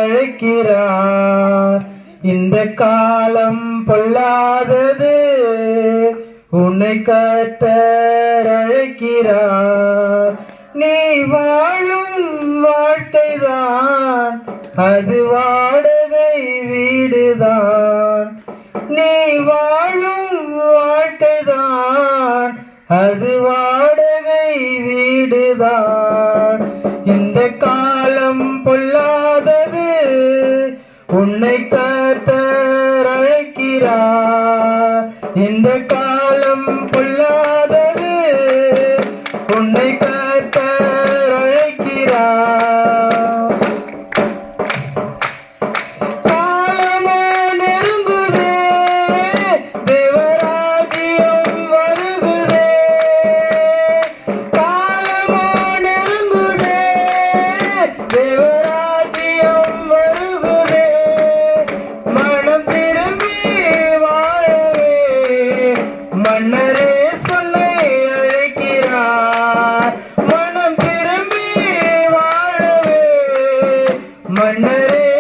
அழைக்கிறார். இந்த காலம் பொல்லாதது, உன்னை கர்த்தர் அழைக்கிறார். நீ வாழும் வாழ்க்கைதான் அது வாடகை வீடுதான். நீ வாழும் வாழ்க்கைதான் அது வாடகை வீடுதான். இந்த காலம் பொல்லாதது, உன்னை கர்த்தர் அழைக்கிறார். இந்த காலம் பொல்லாதது, உன்னை கர்த்தர் அழைக்கிறார். காலமோ நெருங்குதே, தேவராஜ்யம் வருகுதே. காலமோ நெருங்குதே, தேவராஜ்யம் வருகுதே. மனம் திரும்பி வாழவே மன்னரே சொல்லை அழைக்கிறார். மனம் திரும்பி வாழவே மன்னரே